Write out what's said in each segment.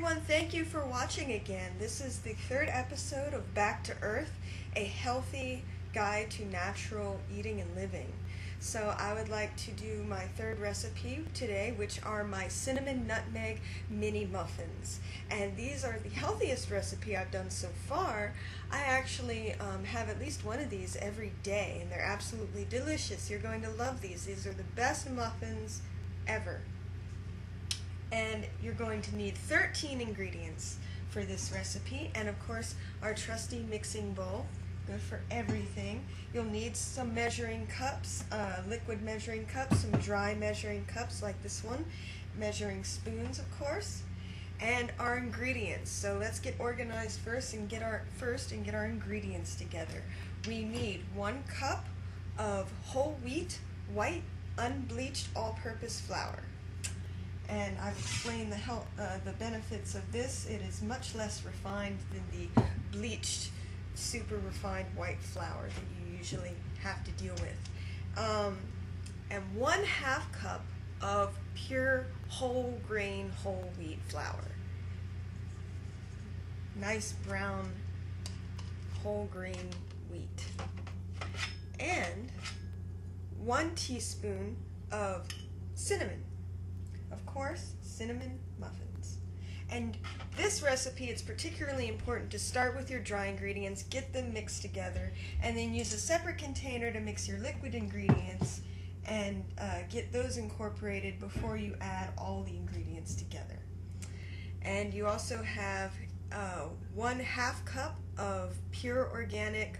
everyone, thank you for watching again. This is the third episode of Back to Earth, a healthy guide to natural eating and living. So I would like to do my third recipe today, which are my cinnamon nutmeg mini muffins. And these are the healthiest recipe I've done so far. I actually have at least one of these every day, and they're absolutely delicious. You're going to love these. These are the best muffins ever. And you're going to need 13 ingredients for this recipe, and of course our trusty mixing bowl, good for everything. You'll need some measuring cups, liquid measuring cups, some dry measuring cups like this one, measuring spoons of course, and our ingredients. So let's get organized first and get our ingredients together. We need 1 cup of whole wheat, white, unbleached all-purpose flour. And I've explained the benefits of this. It is much less refined than the bleached, super refined white flour that you usually have to deal with. And 1/2 cup of pure whole grain whole wheat flour. Nice brown whole grain wheat. And 1 teaspoon of cinnamon. Of course, cinnamon muffins. And this recipe, it's particularly important to start with your dry ingredients, get them mixed together, and then use a separate container to mix your liquid ingredients and get those incorporated before you add all the ingredients together. And you also have 1/2 cup of pure organic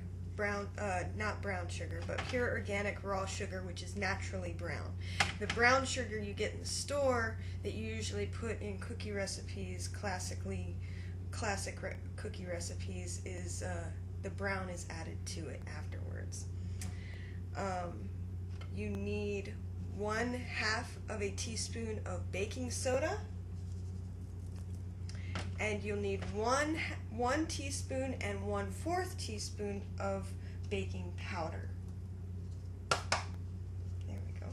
not brown sugar, but pure organic raw sugar, which is naturally brown. The brown sugar you get in the store that you usually put in cookie recipes, classic cookie recipes, is the brown is added to it afterwards. You need 1/2 of a teaspoon of baking soda, and you'll need one teaspoon and 1/4 teaspoon of baking powder. There we go.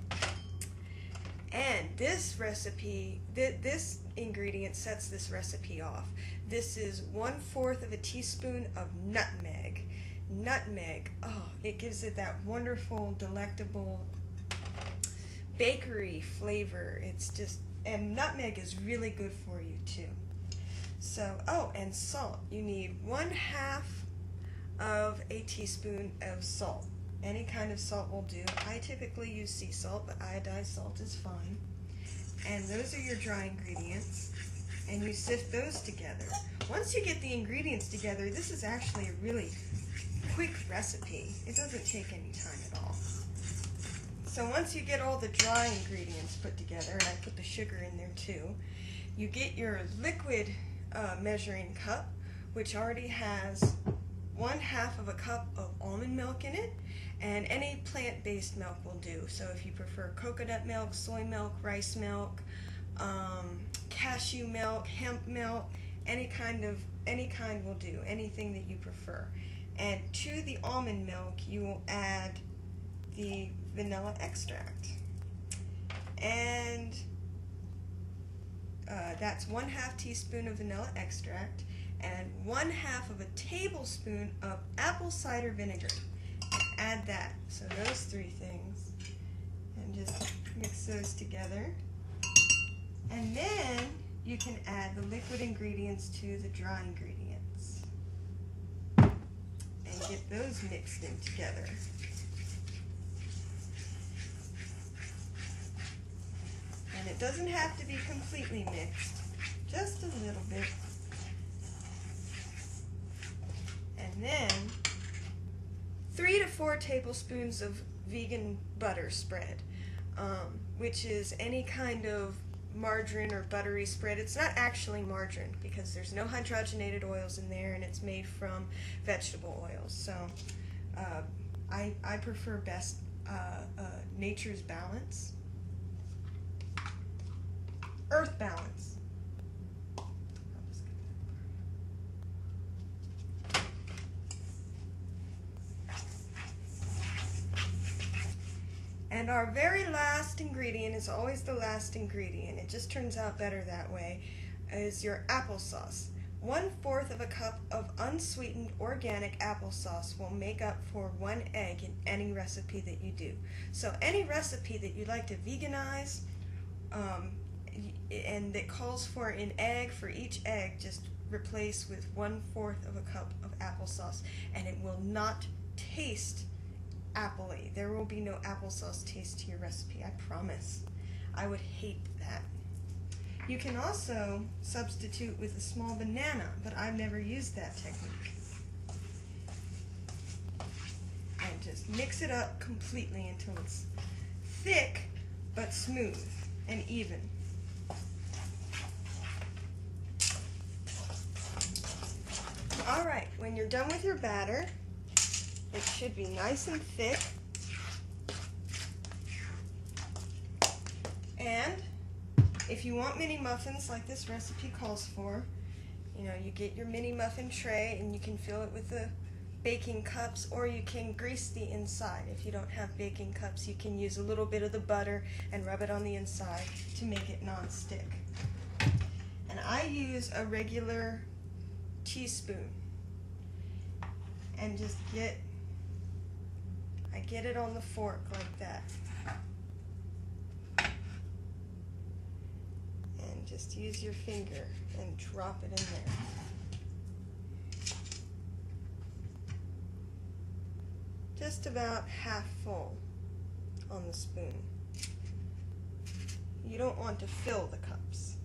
And this recipe, this ingredient sets this recipe off. This is 1/4 of a teaspoon of nutmeg. Nutmeg, oh, it gives it that wonderful, delectable bakery flavor. It's just, and nutmeg is really good for you too. So, oh, and salt. You need 1/2 of a teaspoon of salt. Any kind of salt will do. I typically use sea salt, but iodized salt is fine. And those are your dry ingredients. And you sift those together. Once you get the ingredients together, this is actually a really quick recipe. It doesn't take any time at all. So once you get all the dry ingredients put together, and I put the sugar in there too, you get your liquid measuring cup, which already has 1/2 of a cup of almond milk in it, and any plant-based milk will do. So if you prefer coconut milk, soy milk, rice milk, cashew milk, hemp milk, any kind will do, anything that you prefer. And to the almond milk, you will add the vanilla extract. And that's 1/2 teaspoon of vanilla extract and 1/2 of a tablespoon of apple cider vinegar. Add that. So those 3 things. And just mix those together. And then you can add the liquid ingredients to the dry ingredients. And get those mixed in together. And it doesn't have to be completely mixed, just a little bit. And then 3 to 4 tablespoons of vegan butter spread, which is any kind of margarine or buttery spread. It's not actually margarine because there's no hydrogenated oils in there, and it's made from vegetable oils. So I prefer best Nature's Balance. Earth Balance. And our very last ingredient is always the last ingredient. It just turns out better that way. is your applesauce. 1/4 of a cup of unsweetened organic applesauce will make up for 1 egg in any recipe that you do. So any recipe that you'd like to veganize and that calls for an egg, for each egg, just replace with 1/4 of a cup of applesauce, and it will not taste appley. There will be no applesauce taste to your recipe, I promise. I would hate that. You can also substitute with a small banana, but I've never used that technique. And just mix it up completely until it's thick but smooth and even. Alright, when you're done with your batter, it should be nice and thick. And if you want mini muffins like this recipe calls for, you get your mini muffin tray and you can fill it with the baking cups, or you can grease the inside. If you don't have baking cups, you can use a little bit of the butter and rub it on the inside to make it non-stick. And I use a regular teaspoon and just I get it on the fork like that. And just use your finger and drop it in there. Just about half full on the spoon. You don't want to fill the cups.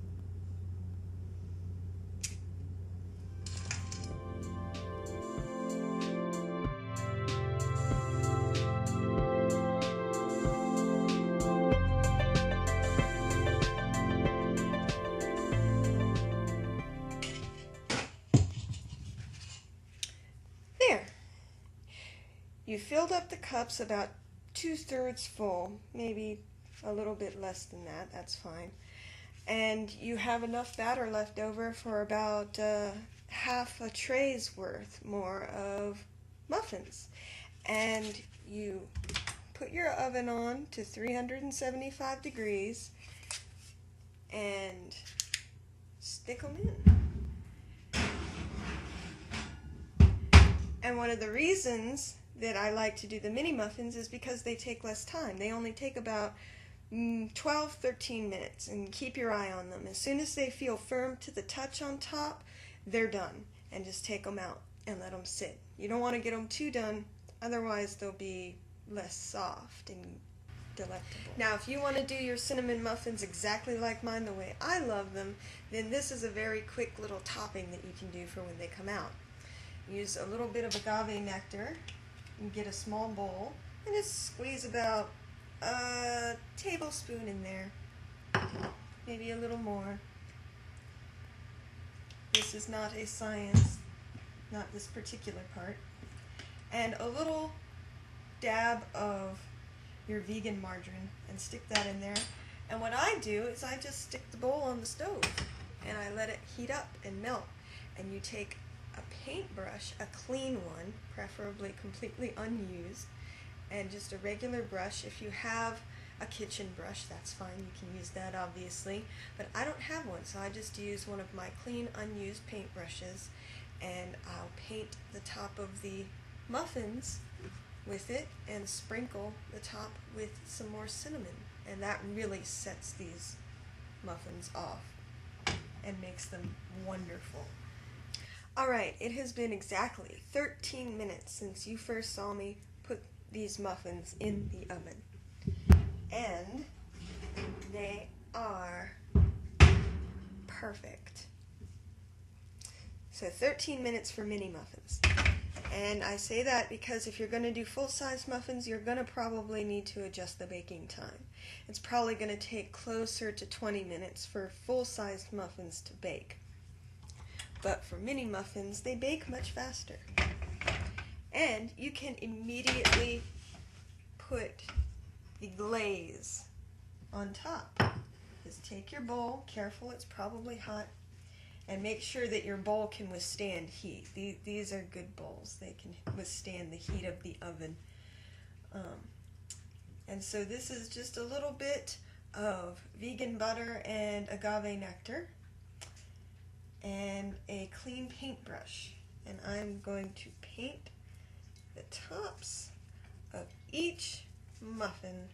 There. You filled up the cups about 2/3 full, maybe a little bit less than that, that's fine. And you have enough batter left over for about half a tray's worth more of muffins. And you put your oven on to 375 degrees and stick them in. And one of the reasons that I like to do the mini muffins is because they take less time. They only take about 12-13 minutes, and keep your eye on them. As soon as they feel firm to the touch on top, they're done, and just take them out and let them sit. You don't want to get them too done, otherwise they'll be less soft and delectable. Now, if you want to do your cinnamon muffins exactly like mine, the way I love them, then this is a very quick little topping that you can do for when they come out. Use a little bit of agave nectar and get a small bowl and just squeeze about a tablespoon in there, maybe a little more. This is not a science, not this particular part. And a little dab of your vegan margarine and stick that in there. And what I do is I just stick the bowl on the stove and I let it heat up and melt. And you take a paintbrush, a clean one, preferably completely unused, and just a regular brush. If you have a kitchen brush, that's fine, you can use that obviously, but I don't have one, so I just use one of my clean unused paintbrushes, and I'll paint the top of the muffins with it and sprinkle the top with some more cinnamon, and that really sets these muffins off and makes them wonderful. Alright, it has been exactly 13 minutes since you first saw me put these muffins in the oven. And they are perfect. So 13 minutes for mini muffins. And I say that because if you're going to do full-size muffins, you're going to probably need to adjust the baking time. It's probably going to take closer to 20 minutes for full-sized muffins to bake. But for mini muffins, they bake much faster. And you can immediately put the glaze on top. Just take your bowl, careful, it's probably hot, and make sure that your bowl can withstand heat. These are good bowls. They can withstand the heat of the oven. And so this is just a little bit of vegan butter and agave nectar. and a clean paintbrush. And I'm going to paint the tops of each muffin.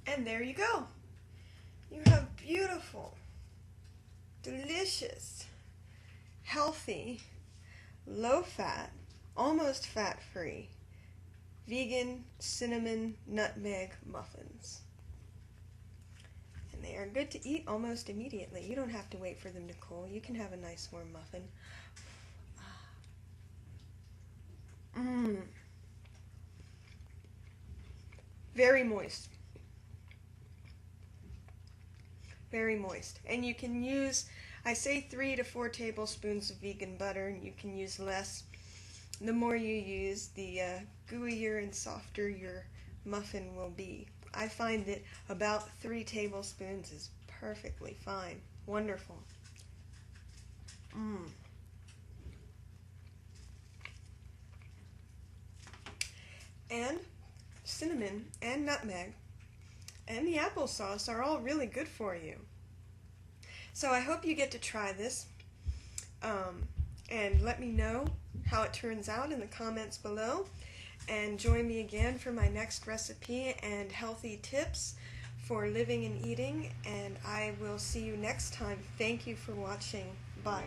And there you go. You have beautiful, delicious, healthy, low-fat, almost fat-free, vegan cinnamon nutmeg muffins. And they are good to eat almost immediately. You don't have to wait for them to cool. You can have a nice warm muffin. Very moist. Very moist. And you can use, I say 3 to 4 tablespoons of vegan butter, and you can use less. The more you use, the gooier and softer your muffin will be. I find that about 3 tablespoons is perfectly fine. Wonderful. And cinnamon and nutmeg and the applesauce are all really good for you. So I hope you get to try this, and let me know how it turns out in the comments below, and join me again for my next recipe and healthy tips for living and eating, and I will see you next time. Thank you for watching. Bye.